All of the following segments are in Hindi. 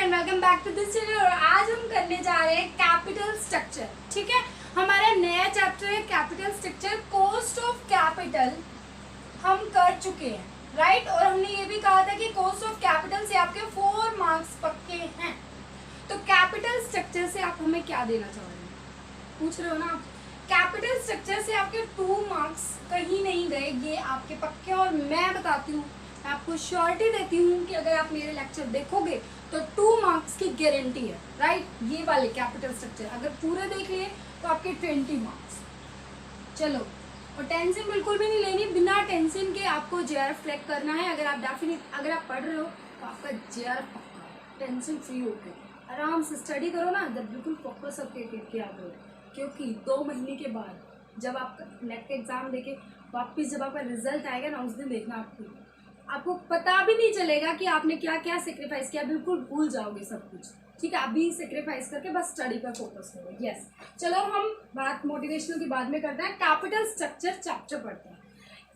And welcome back to this channel. और आज हम करने जा रहे हैं कैपिटल स्ट्रक्चर। ठीक है, हमारा नया चैप्टर है capital structure. Cost of capital हम कर चुके हैं, राइट। और हमने ये भी कहा था कि कॉस्ट ऑफ कैपिटल से आपके 4 मार्क्स पक्के हैं। तो कैपिटल स्ट्रक्चर से आप हमें क्या देना चाह रहे हैं, पूछ रहे हो ना आप। कैपिटल स्ट्रक्चर से आपके 2 मार्क्स कहीं नहीं गए, ये आपके पक्के। और मैं बताती हूँ, आपको श्योरिटी देती हूँ कि अगर आप मेरे लेक्चर देखोगे तो 2 मार्क्स की गारंटी है, राइट। ये वाले कैपिटल स्ट्रक्चर अगर पूरे देख लिए तो आपके 20 मार्क्स। चलो, और टेंशन बिल्कुल भी नहीं लेनी, बिना टेंशन के आपको जेआरएफ क्लिक करना है। अगर आप पढ़ रहे हो तो आपका जेआरएफ पक्का है। टेंशन फ्री होकर आराम से स्टडी करो ना, जब बिल्कुल फोकस करके आप करो। क्योंकि 2 महीने के बाद जब आप नेट का एग्जाम देके वापस जब आपका रिजल्ट आएगा ना, उस दिन देखना आपको पता भी नहीं चलेगा कि आपने क्या क्या सेक्रीफाइस किया। बिल्कुल भूल जाओगे सब कुछ, ठीक है। अभी सेक्रीफाइस करके बस स्टडी पर फोकस करो। यस, चलो हम बात मोटिवेशनल की बाद में करते हैं। कैपिटल स्ट्रक्चर चैप्टर पढ़ते हैं।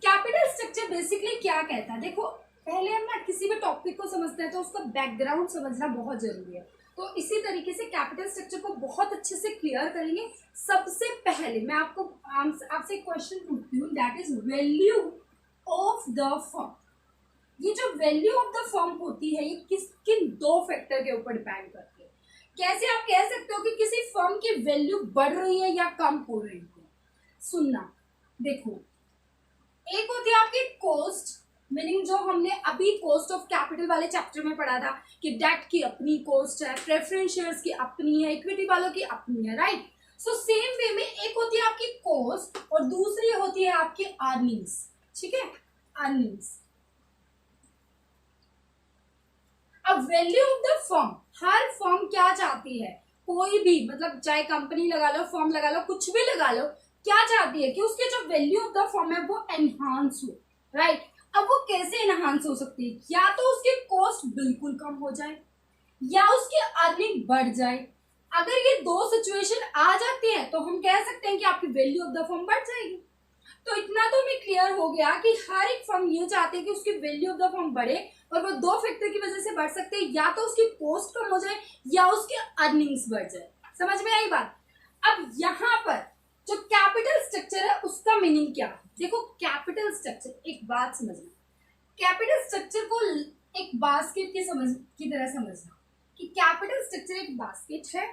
कैपिटल स्ट्रक्चर बेसिकली क्या कहता है, देखो पहले हम ना किसी भी टॉपिक को समझते हैं तो उसका बैकग्राउंड समझना बहुत जरूरी है। तो इसी तरीके से कैपिटल स्ट्रक्चर को बहुत अच्छे से क्लियर करेंगे। सबसे पहले मैं आपसे एक क्वेश्चन पूछती हूँ, that is value of the firm. ये जो वैल्यू ऑफ द फर्म होती है, ये किन 2 फैक्टर के ऊपर डिपेंड करती है। कैसे आप कह सकते हो कि किसी फर्म की वैल्यू बढ़ रही है या कम हो रही है। सुनना, देखो, एक होती है आपकी कॉस्ट, मीनिंग जो हमने अभी कॉस्ट ऑफ कैपिटल वाले चैप्टर में पढ़ा था कि डेट की अपनी कॉस्ट है, प्रेफरेंस शेयर्स की अपनी है, इक्विटी वालों की अपनी है, राइट। सो सेम वे में एक होती है आपकी कॉस्ट और दूसरी होती है आपकी अर्निंग्स। ठीक है, अर्निंग्स। अब value of the firm, her firm क्या चाहती है, कोई भी मतलब चाहे कंपनी लगा लो, फर्म लगा लो, कुछ भी लगा लो, क्या चाहती है कि उसके जो वैल्यू ऑफ द फर्म है वो एनहांस हो, राइट। अब वो कैसे एनहांस हो सकती है, या तो उसकी कॉस्ट बिल्कुल कम हो जाए या उसकी अर्निंग बढ़ जाए। अगर ये 2 सिचुएशन आ जाती है तो हम कह सकते हैं कि आपकी वैल्यू ऑफ द फर्म बढ़ जाएगी। तो इतना तो हमें क्लियर हो गया कि हर एक फर्म ये चाहती है कि उसकी वैल्यू ऑफ द फर्म बढ़े, और वो 2 फैक्टर की वजह से बढ़ सकते हैं, या तो उसकी कॉस्ट कम हो जाए या उसकी अर्निंग्स बढ़ जाए। समझ में आई बात। अब यहाँ पर जो कैपिटल स्ट्रक्चर है उसका मीनिंग क्या है, देखो कैपिटल स्ट्रक्चर, एक बात समझना, कैपिटल स्ट्रक्चर को एक बास्केट की तरह समझना कि कैपिटल स्ट्रक्चर एक बास्केट है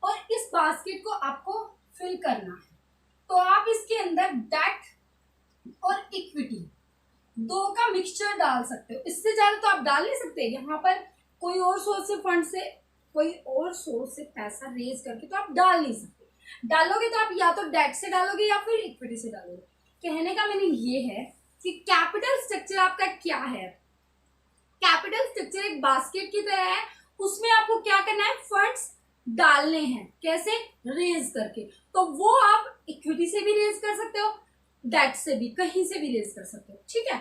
और इस बास्केट को आपको फिल करना है। तो आप इसके अंदर डेट और इक्विटी 2 का मिक्सचर डाल सकते हो। इससे ज्यादा तो आप डाल नहीं सकते। यहाँ पर कोई और सोर्स से फंड से, कोई और सोर्स से पैसा रेज करके तो आप डाल नहीं सकते। डालोगे तो आप या तो डेट से डालोगे या फिर इक्विटी से डालोगे। कहने का मीनिंग ये है कि कैपिटल स्ट्रक्चर आपका क्या है। कैपिटल स्ट्रक्चर एक बास्केट की तरह है, उसमें आपको क्या करना है, फंड्स डालने हैं। कैसे, रेज करके। तो वो आप इक्विटी से भी रेज कर सकते हो, डेट से भी, कहीं से भी रेज कर सकते हो। ठीक है,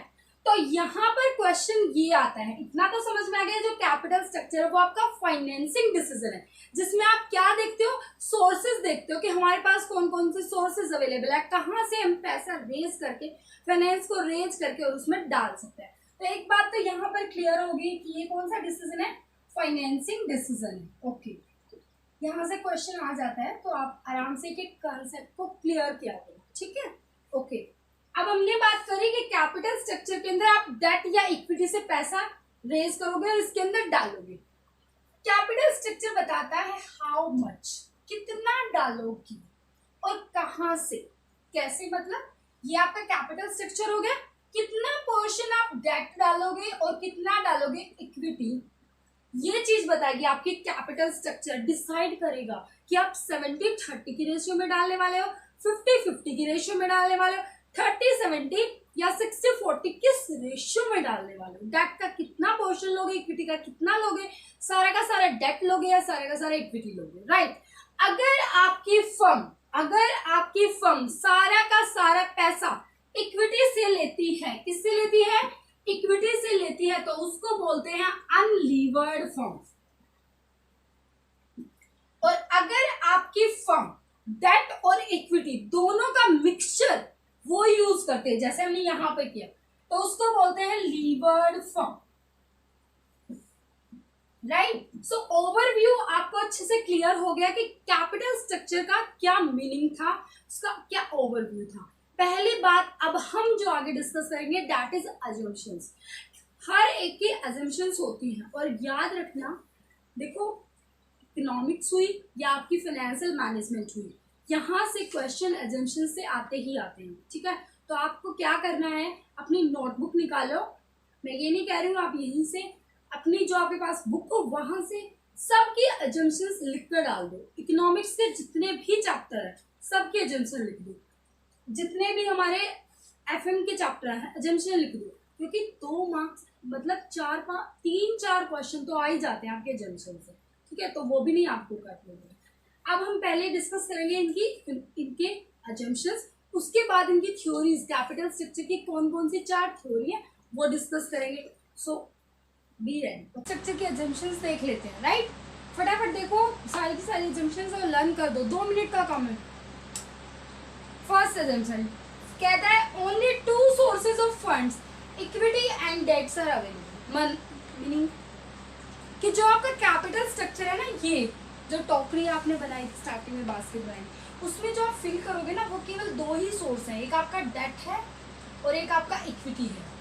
तो यहाँ पर क्वेश्चन ये आता है, इतना तो समझ में आ गया, जो कैपिटल स्ट्रक्चर है वो आपका फाइनेंसिंग डिसीजन है, जिसमें आप क्या देखते हो, सोर्सेज देखते हो कि हमारे पास कौन कौन से सोर्सेज अवेलेबल है, कहाँ से हम पैसा रेज करके, फाइनेंस को रेज करके और उसमें डाल सकते हैं। तो एक बात तो यहाँ पर क्लियर होगी कि ये कौन सा डिसीजन है, फाइनेंसिंग डिसीजन है। ओके, यहाँ से क्वेश्चन आ जाता है तो आप आराम से एक कॉन्सेप्ट को क्लियर किया करो। ठीक है, ओके। अब हमने बात करी कि कैपिटल स्ट्रक्चर के अंदर आप डेट या इक्विटी से पैसा रेज करोगे और इसके अंदर डालोगे। कैपिटल स्ट्रक्चर बताता है हाउ मच, कितना डालोगी और कहाँ से, कैसे, मतलब ये आपका कैपिटल स्ट्रक्चर हो गया। कितना पोर्शन आप डेट डालोगे और कितना डालोगे इक्विटी, ये चीज बताएगी आपकी कैपिटल स्ट्रक्चर। डिसाइड करेगा कि आप 70-30 की रेशियो में डालने वाले हो, 50-50 की रेशियो में डालने वाले हो, 30-70 या 60-40 किस रेशियो में डालने वाले हो। डेट का कितना पोर्शन लोगे, इक्विटी का कितना लोगे, सारा का सारा डेट लोगे या सारा का सारा इक्विटी लोगे, राइट। अगर आपकी फर्म सारा का सारा पैसा इक्विटी से लेती है, किससे लेती है, इक्विटी से लेती है, तो उसको बोलते हैं अनलीवर्ड फर्म। और अगर आपकी फर्म डेट और इक्विटी दोनों का मिक्सचर वो यूज करते हैं, जैसे हमने यहां पे किया, तो उसको बोलते हैं लीवर्ड फर्म। राइट। सो ओवरव्यू आपको अच्छे से क्लियर हो गया कि कैपिटल स्ट्रक्चर का क्या मीनिंग था, उसका क्या ओवरव्यू था। पहली बात अब हम जो आगे डिस्कस करेंगे दैट इज अजम्पशंस। हर एक की अजम्पशंस होती हैं और याद रखना, देखो इकोनॉमिक्स हुई या आपकी फाइनेंशियल मैनेजमेंट हुई, यहाँ से क्वेश्चन अजम्पशन से आते ही आते हैं, ठीक है। तो आपको क्या करना है, अपनी नोटबुक निकालो, मैं ये नहीं कह रही हूँ आप यहीं से अपनी जो आपके पास बुक हो वहां से सबकी अजम्पशंस लिख कर डाल दो। इकोनॉमिक्स के जितने भी चैप्टर है सबके अजम्पशन लिख दो, जितने भी हमारे एफएम के चैप्टर हैं अजम्पशन लिख दो, क्योंकि 2 मार्क्स मतलब 3-4 क्वेश्चन तो आ ही जाते हैं आपके अजम्पशन से, ठीक है। तो वो भी नहीं आपको करने होंगे। अब हम पहले डिस्कस करेंगे इनके अजम्पशंस, उसके बाद इनकी थ्योरीज, कैपिटल स्ट्रक्चर की कौन कौन सी 4 थ्योरी है वो डिस्कस करेंगे। सो बी रेडी। स्ट्रक्चर के अजम्पशंस देख लेते हैं, राइट। फटाफट देखो सारी की सारी अजम्पशंस और लर्न कर दो, 2 मिनट का काम है। फर्स्ट अजम्पशन कहता है only 2 sources of funds, equity and debts are available. Meaning कि जो आपका कैपिटल स्ट्रक्चर है ना, ये जो टोकरी आपने बनाई स्टार्टिंग में, बास्केट बनाई, उसमें जो आप फिल करोगे ना वो केवल 2 ही सोर्स हैं, एक आपका डेट है और एक आपका इक्विटी है।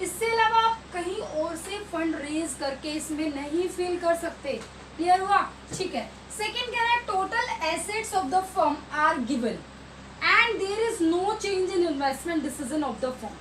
इससे अलावा आप कहीं और से फंड रेज करके इसमें नहीं फिल कर सकते। क्लियर हुआ, ठीक है। सेकंड कह रहा है total assets of the firm are given and there is no change in investment decision of the firm.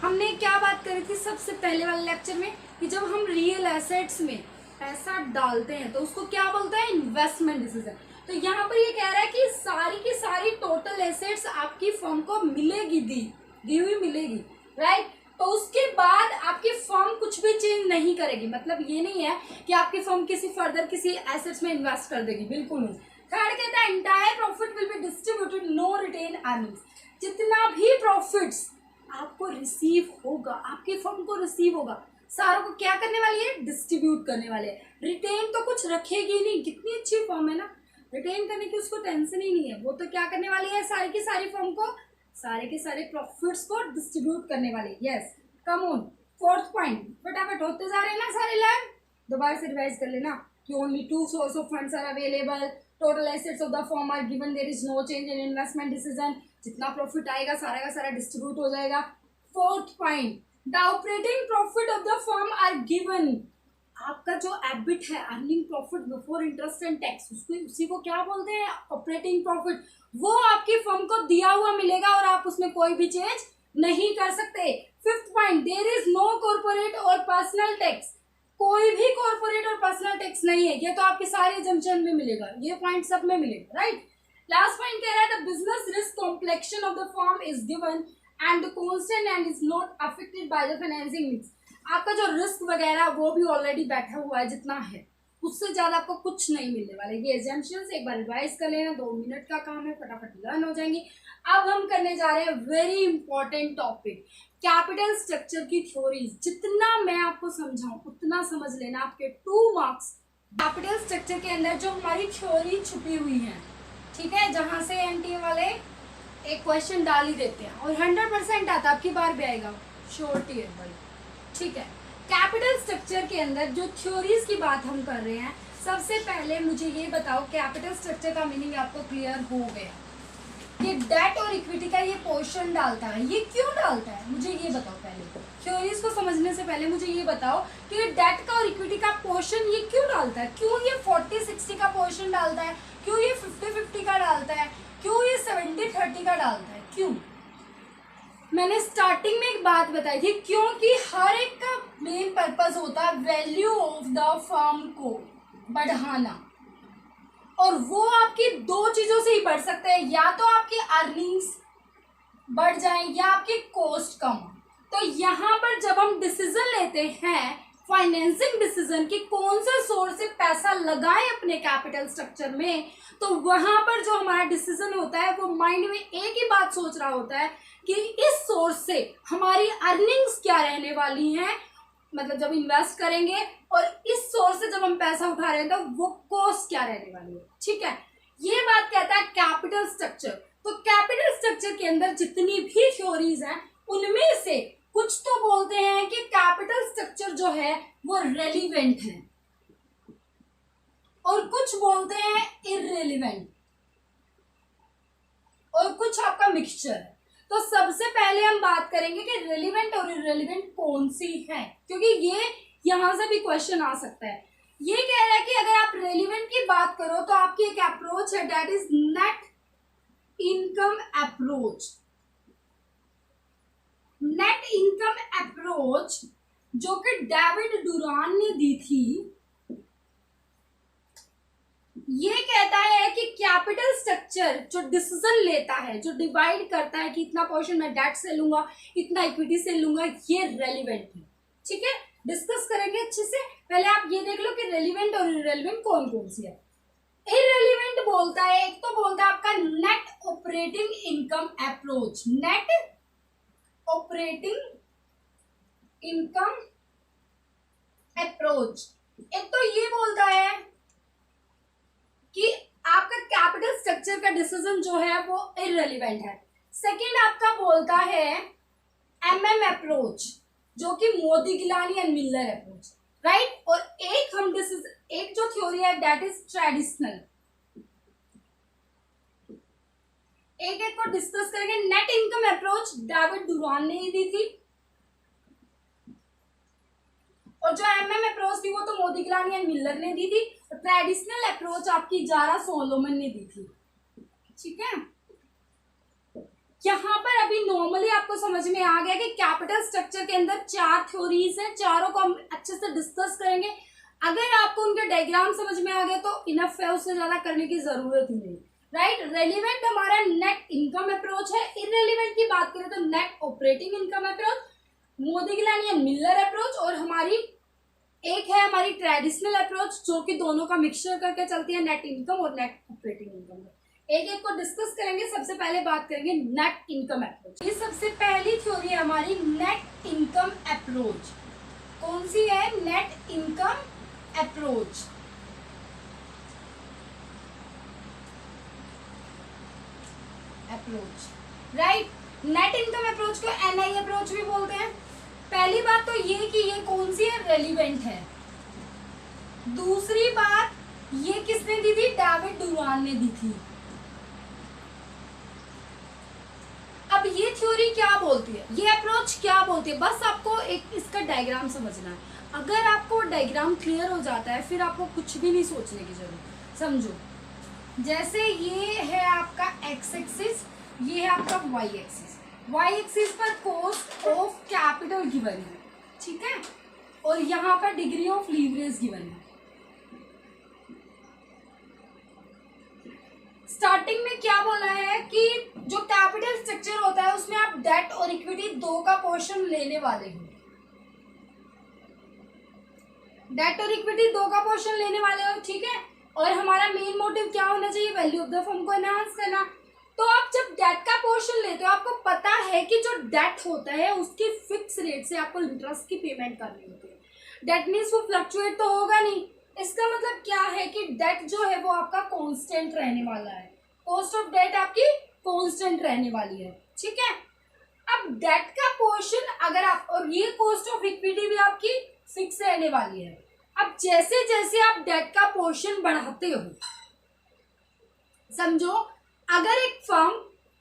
हमने क्या बात करी थी सबसे पहले वाले लेक्चर में कि जब हम रियल एसेट्स में पैसा डालते हैं तो उसको क्या बोलते हैं, इन्वेस्टमेंट डिसीजन। तो यहाँ पर ये कह रहा है कि सारी की सारी टोटल एसेट्स आपकी फर्म को मिलेगी, दी हुई मिलेगी, राइट। तो उसके बाद आपकी फर्म कुछ भी चेंज नहीं करेगी, मतलब ये नहीं है कि आपकी फर्म किसी एसेट्स में इन्वेस्ट कर देगी, बिल्कुल नहीं। थर्ड कहता है entire profit will be distributed, no retained earnings. जितना भी प्रॉफिट्स आपको रिसीव होगा, आपकी फर्म को रिसीव होगा, सारों को क्या करने वाली है, डिस्ट्रीब्यूट करने वाले हैं। रिटेन तो कुछ रखेगी नहीं, कितनी अच्छी फर्म है ना, रिटेन करने की उसको टेंशन ही नहीं है। वो तो क्या करने वाली है, सारी की सारी फर्म को, सारे के सारे प्रॉफिट्स को डिस्ट्रीब्यूट करने वाले। Yes, come on. Fourth point फटाफट होते जा रहे हैं ना सारे लाइन, दोबारा से रिवाइज कर लेना कि only 2 source of funds are available, total assets of the firm are given, there is no change in investment decision. जितना प्रॉफिट आएगा सारा का सारा डिस्ट्रीब्यूट हो जाएगा। Fourth point the operating profit of the firm are given. आपका जो एबिट है, earning profit before interest and tax, उसी को क्या बोलते हैं, ऑपरेटिंग प्रॉफिट। वो आपकी फर्म को दिया हुआ मिलेगा और आप उसमें कोई भी चेंज नहीं कर सकते। Fifth point there is no corporate और पर्सनल टैक्स। कोई भी कॉर्पोरेट और पर्सनल टैक्स नहीं है, ये तो आपके सारे जंक्शन में मिलेगा, ये पॉइंट सब में मिलेगा, राइट। लास्ट पॉइंट कह रहा है the business risk complexion of the firm is given and constant and is not affected by the financing needs. आपका जो रिस्क वगैरह वो भी ऑलरेडी बैठा हुआ है, जितना है उससे ज्यादा आपको कुछ नहीं मिलने वाले। ये एग्जाम्पशंस एक बार रिवाइज कर लेना, 2 मिनट का काम है, फटाफट लर्न हो जाएंगे। अब हम करने जा रहे हैं very important topic, capital structure की थ्योरीज। जितना मैं आपको समझाऊं उतना समझ लेना, आपके 2 मार्क्स कैपिटल स्ट्रक्चर के अंदर जो हमारी थ्योरी छुपी हुई है, ठीक है, जहां से एनटीए वाले एक क्वेश्चन डाल ही देते हैं और 100% आता, आपकी बार भी आएगा, श्योरिटी है भाई, ठीक है। कैपिटल स्ट्रक्चर के अंदर जो थ्योरीज की बात हम कर रहे हैं, सबसे पहले मुझे ये बताओ कैपिटल स्ट्रक्चर का मीनिंग आपको क्लियर हो गया कि डेट और इक्विटी का ये पोर्शन डालता है, ये क्यों डालता है, मुझे ये बताओ। पहले थ्योरीज को समझने से पहले मुझे ये बताओ कि डेट का और इक्विटी का पोर्शन ये क्यों डालता है, क्यों ये 40-60 का पोर्शन डालता है, क्यों ये 50-50 का डालता है, क्यों ये 70-30 का डालता है, क्यों। मैंने स्टार्टिंग में एक बात बताई थी, क्योंकि हर एक का मेन पर्पस होता है वैल्यू ऑफ द फर्म को बढ़ाना, और वो आपकी 2 चीजों से ही बढ़ सकते हैं, या तो आपकी अर्निंग्स बढ़ जाए या आपकी कॉस्ट कम। तो यहाँ पर जब हम डिसीजन लेते हैं फाइनेंसिंग डिसीजन कि कौन से सोर्स से पैसा लगाएं अपने कैपिटल स्ट्रक्चर में, तो वहां पर जो हमारा डिसीजन होता है वो माइंड में एक ही बात सोच रहा होता है कि इस सोर्स से हमारी अर्निंग्स क्या रहने वाली हैं, मतलब जब इन्वेस्ट करेंगे, और इस सोर्स से जब हम पैसा उठा रहे हैं तो वो कॉस्ट क्या रहने वाली है, ठीक है। ये बात कहता है कैपिटल स्ट्रक्चर। तो कैपिटल स्ट्रक्चर के अंदर जितनी भी थ्योरीज हैं उनमें से कुछ तो बोलते हैं कि कैपिटल स्ट्रक्चर जो है वो रेलिवेंट है, और कुछ बोलते हैं इररिलेवेंट, और कुछ आपका मिक्सचर है। तो सबसे पहले हम बात करेंगे कि रेलिवेंट और इररिलेवेंट कौन सी है, क्योंकि ये यहां से भी क्वेश्चन आ सकता है। ये कह रहा है कि अगर आप रेलिवेंट की बात करो तो आपकी एक अप्रोच है, that is net income approach. Net income approach जो कि डेविड डुरान ने दी थी, ये कहता है कि कैपिटल स्ट्रक्चर जो डिसीजन लेता है, जो डिवाइड करता है कि इतना पोर्शन मैं डेट से लूंगा, इतना इक्विटी से लूंगा, ये रेलिवेंट है। ठीक है, डिस्कस करेंगे अच्छे से। पहले आप ये देख लो कि रेलिवेंट और इररिलेवेंट कौन कौन सी है। इररिलेवेंट बोलता है, एक तो बोलता है आपका net operating income approach, net operating income approach. एक तो ये बोलता है कि आपका कैपिटल स्ट्रक्चर का डिसीजन जो है वो इररिलेवेंट है। सेकंड आपका बोलता है एमएम अप्रोच, जो कि Modigliani and Miller approach, right. और एक जो थ्योरी है दैट इज ट्रेडिशनल। एक एक को डिस्कस करेंगे। Net income approach David Durand ने ही दी थी, और जो एमएम अप्रोच थी वो तो मोदी गिलानी एंड मिलर ने दी थी, और ट्रेडिशनल अप्रोच आपकी जारा सोलोमन ने दी थी। ठीक है, यहाँ पर अभी नॉर्मली आपको समझ में आ गया कि कैपिटल स्ट्रक्चर के अंदर 4 थ्योरीज हैं, चारों को हम अच्छे से डिस्कस करेंगे। अगर आपको उनके डायग्राम समझ में आ गया तो इनफ है, उससे ज्यादा करने की जरूरत ही नहीं, राइट। रेलिवेंट हमारा नेट इनकम अप्रोच है। इररिलेवेंट की बात करें तो net operating income approach, Modigliani and Miller approach, और हमारी एक है हमारी ट्रेडिशनल अप्रोच जो कि दोनों का मिक्सचर करके चलती है, नेट इनकम और नेट ऑपरेटिंग इनकम। एक एक को डिस्कस करेंगे। सबसे पहले बात करेंगे नेट इनकम अप्रोच। ये सबसे पहली थ्योरी है हमारी नेट इनकम अप्रोच। कौन सी है? Net income approach. Right. Net income approach को एनआई अप्रोच भी बोलते हैं। पहली बात तो ये कि ये कौन सी है? रेलिवेंट है। दूसरी बात, ये किसने दी थी? डेविड डुरान ने दी थी। अब ये थ्योरी क्या बोलती है, ये अप्रोच क्या बोलती है, बस आपको एक इसका डायग्राम समझना है। अगर आपको डायग्राम क्लियर हो जाता है फिर आपको कुछ भी नहीं सोचने की जरूरत। समझो, जैसे ये है आपका एक्स एक्सिस, ये है आपका वाई एक्सिस। वाई एक्सिस पर कॉस्ट ऑफ कैपिटल गिवन है, ठीक है, और यहाँ पर डिग्री ऑफ लीवरेज गिवन है। स्टार्टिंग में क्या बोला है कि जो कैपिटल स्ट्रक्चर होता है उसमें आप डेट और इक्विटी दो का पोर्शन लेने वाले हो। डेट और इक्विटी दो का पोर्शन लेने वाले हो, ठीक है। और हमारा मेन मोटिव क्या होना चाहिए? वैल्यू ऑफ द फर्म को एनहांस करना। तो आप जब डेट का पोर्शन लेते हो आपको पता है कि जो डेट होता है उसकी फिक्स रेट से आपको इंटरेस्ट की पेमेंट करनी होती है। डेट मीन्स वो फ्लक्चुएट तो होगा नहीं। इसका मतलब क्या है कि डेट जो है वो आपका कांस्टेंट रहने वाला है। कॉस्ट ऑफ डेट आपकी कांस्टेंट रहने वाली है, ठीक है। अब डेट का पोर्शन अगर आप, और ये कॉस्ट ऑफ इक्विटी भी आपकी फिक्स रहने वाली है। अब जैसे जैसे आप डेट का पोर्शन बढ़ाते हो, समझो अगर एक फर्म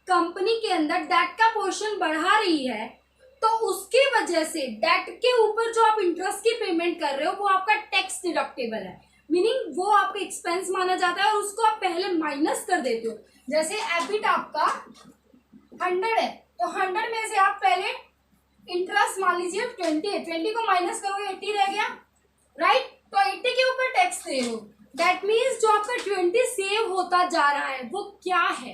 कंपनी के अंदर डेट का पोर्शन बढ़ा रही है तो उसकी वजह से डेट के ऊपर जो आप इंटरेस्ट की पेमेंट कर रहे हो वो आपका टैक्स डिडक्टेबल है। मीनिंग वो आपका एक्सपेंस माना जाता है और उसको आप पहले माइनस कर देते हो। जैसे एबिट आपका 100 है तो 100 में से आप पहले इंटरेस्ट मान लीजिए 20 है, 20 को माइनस करोगे 80 रह गया, राइट। तो 80 के ऊपर टैक्स दे रहे हो। दैट मीन्स जो आपका 20 सेव होता जा रहा है वो क्या है?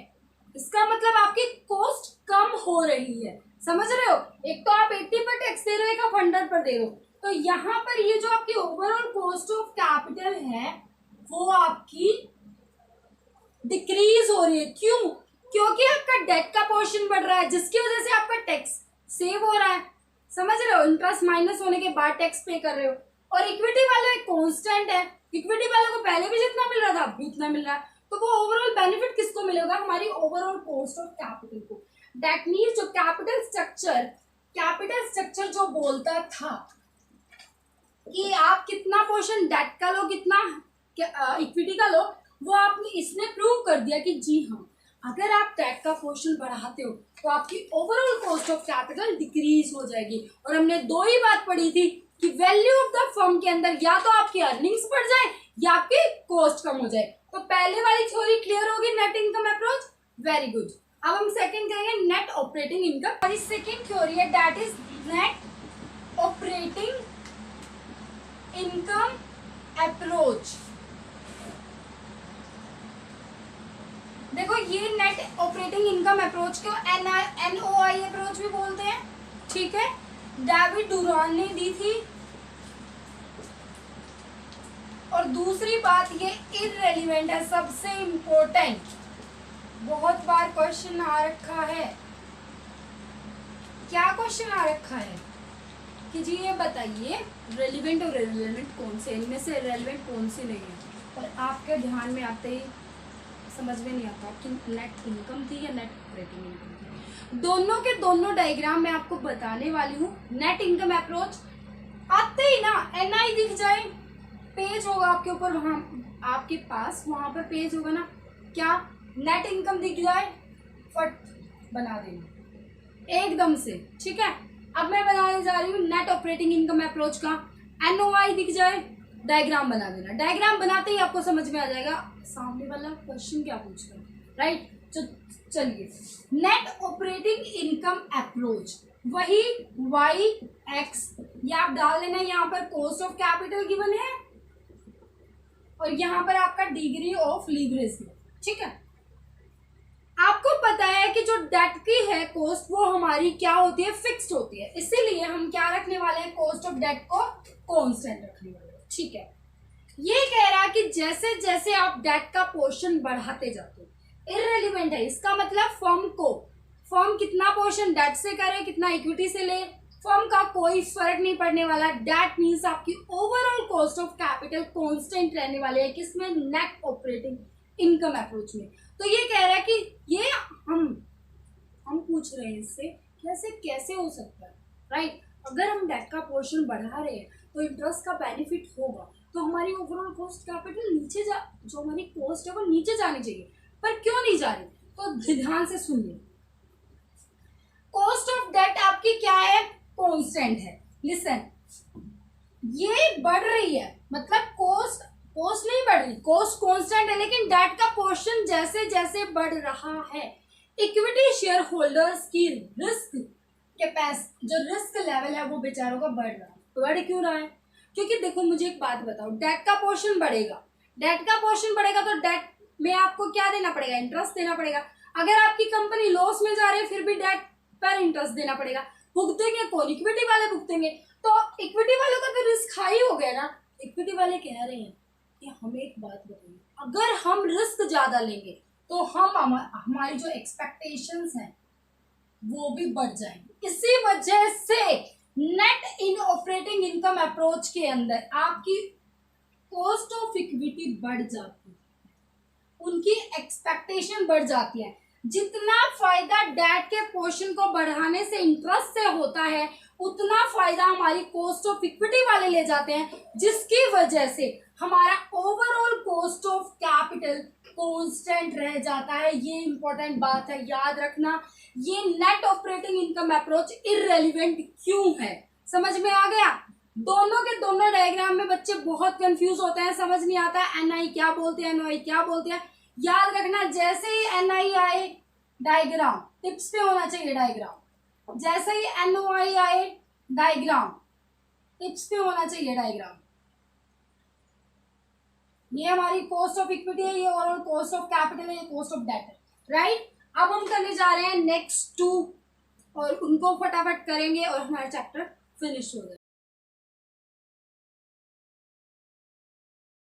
इसका मतलब आपकी कॉस्ट कम हो रही है। समझ रहे हो? एक तो आप 80 पर टैक्स दे रहे हो, एक आप 100 पर दे रहे हो। तो यहाँ पर ये जो आपकी ओवरऑल कॉस्ट ऑफ कैपिटल है वो आपकी डिक्रीज हो रही है। क्यों? क्योंकि आपका डेट का पोर्शन बढ़ रहा है जिसकी वजह से आपका टैक्स सेव हो रहा है। समझ रहे हो? इंटरेस्ट माइनस होने के बाद टैक्स पे कर रहे हो। और इक्विटी वाला एक कांस्टेंट है, इक्विटी वालों को पहले भी जितना मिल रहा था अब भी उतना मिल रहा है। तो वो ओवरऑल बेनिफिट किसको मिलेगा? हमारी ओवरऑल कॉस्ट ऑफ कैपिटल को। दैट मीन्स जो कैपिटल स्ट्रक्चर जो बोलता था कि आप कितना पोर्शन डेट का लो, कितना इक्विटी का लो, वो आपने इसने प्रूव कर दिया कि जी हाँ, अगर आप डेट का पोर्शन बढ़ाते हो तो आपकी overall cost of capital decrease हो जाएगी। और हमने दो ही बात पढ़ी थी कि वैल्यू ऑफ द फर्म के अंदर या तो आपकी अर्निंग्स बढ़ जाए या आपकी कॉस्ट कम हो जाए। तो पहले वाली थ्योरी क्लियर होगी, net income approach, very good. अब हम सेकंड करेंगे, नेट ऑपरेटिंग इनकम। हमारी सेकंड थ्योरी है that is net operating income approach. देखो ये नेट ऑपरेटिंग इनकम अप्रोच को NOI अप्रोच भी बोलते हैं, ठीक है, डेविड डुरॉन ने दी थी। और दूसरी बात ये इररेलेवेंट है, सबसे इंपॉर्टेंट, बहुत बार क्वेश्चन आ रखा है। क्या क्वेश्चन आ रखा है कि जी ये बताइए रेलिवेंट और इररेलेवेंट कौन से, इनमें से रेलिवेंट कौन सी नहीं है। और आपके ध्यान में आते ही समझ में नहीं आता कि नेट इनकम थी या नेट ऑपरेटिंग इनकम थी। दोनों के दोनों डायग्राम मैं आपको बताने वाली हूँ। नेट इनकम अप्रोच आते ही ना NI दिख जाए, पेज होगा आपके ऊपर, वहां आपके पास वहां पर पेज होगा ना, क्या नेट इनकम दिख जाए, फट बना देना एकदम से, ठीक है। अब मैं बनाने जा रही हूँ नेट ऑपरेटिंग इनकम अप्रोच का, NOI दिख जाए, डायग्राम बना देना। डायग्राम बनाते ही आपको समझ में आ जाएगा सामने वाला क्वेश्चन क्या पूछ रहा है, राइट। तो चलिए, नेट ऑपरेटिंग इनकम अप्रोच वही YX, या आप डाल देना यहाँ पर कॉस्ट ऑफ कैपिटल गिवन है और यहाँ पर आपका डिग्री ऑफ लीवरेज, ठीक है। आपको पता है कि जो डेट की है कॉस्ट वो हमारी क्या होती है, फिक्स्ड होती है, इसीलिए हम क्या रखने वाले हैं, कॉस्ट ऑफ डेट को कांस्टेंट रखने वाले हैं, ठीक है। ये कह रहा है कि जैसे जैसे आप डेट का पोर्शन बढ़ाते जाते हो, इररेलेवेंट है, इसका मतलब फर्म कितना पोर्शन डेट से करे, कितना इक्विटी से ले, फर्म का कोई फर्क नहीं पड़ने वाला। डेट मीन्स आपकी overall cost of capital constant रहने वाले है, किसमें, नेट ऑपरेटिंग इनकम अप्रोच में। तो ये कह रहा है कि ये हम पूछ रहे हैं इससे कैसे कैसे हो सकता है, राइट। अगर हम डेट का पोर्शन बढ़ा रहे हैं तो इंटरेस्ट का बेनिफिट होगा, तो हमारी ओवरऑल कॉस्ट कैपिटल नीचे जो हमारी कॉस्ट है वो नीचे जानी चाहिए, पर क्यों नहीं जा रही, तो ध्यान से सुनिए। कॉस्ट ऑफ डेट आपकी क्या है, कांस्टेंट है। लिसन, ये बढ़ रही है, मतलब कॉस्ट नहीं बढ़ रही, कॉस्ट कांस्टेंट है, लेकिन डेट का पोर्शन जैसे जैसे बढ़ रहा है, इक्विटी शेयर होल्डर्स की रिस्क कैपेसिटी, जो रिस्क लेवल है वो बेचारों का बढ़ रहा है। बढ़ क्यों रहा है, क्योंकि देखो मुझे एक बात बताओ, डेट का पोर्शन बढ़ेगा, तो डेट में आपको क्या देना पड़ेगा, इंटरेस्ट देना पड़ेगा। अगर आपकी कंपनी लॉस में जा रही है फिर भी डेट पर इंटरेस्ट देना पड़ेगा, भुगतेंगे कौन, इक्विटी वाले भुगतेंगे। तो इक्विटी वालों का तो रिस्क हाई हो गया ना। इक्विटी वाले कह रहे हैं कि हमें एक बात बताइए, अगर हम रिस्क ज्यादा लेंगे तो हमारी जो एक्सपेक्टेशंस हैं वो भी बढ़ जाएंगे। इसी वजह से नेट इन ऑपरेटिंग इनकम अप्रोच के अंदर आपकी कॉस्ट ऑफ इक्विटी बढ़ जाती है, उनकी एक्सपेक्टेशन बढ़ जाती है। जितना फायदा डेट के पोर्शन को बढ़ाने से इंटरेस्ट से होता है, उतना फायदा हमारी कॉस्ट ऑफ इक्विटी वाले ले जाते हैं, जिसकी वजह से हमारा overall cost of capital constant रह जाता है। ये इंपॉर्टेंट बात है, याद रखना। ये net operating income approach irrelevant क्यों है, समझ में आ गया। दोनों के दोनों डायग्राम में बच्चे बहुत कंफ्यूज होते हैं, समझ नहीं आता है NI क्या बोलते हैं, NOI क्या बोलते हैं। याद रखना, जैसे ही NI आए डायग्राम टिप्स पे होना चाहिए, डायग्राम जैसे ही NOI आए डायग्राम टिप्स पे होना चाहिए, डायग्राम। ये हमारी कॉस्ट ऑफ इक्विटी है, ये ओवरऑल कॉस्ट ऑफ कैपिटल है, ये कॉस्ट ऑफ डेट है, राइट। अब हम करने जा रहे हैं नेक्स्ट 2 और उनको फटाफट करेंगे और हमारा चैप्टर फिनिश हो जाएगा।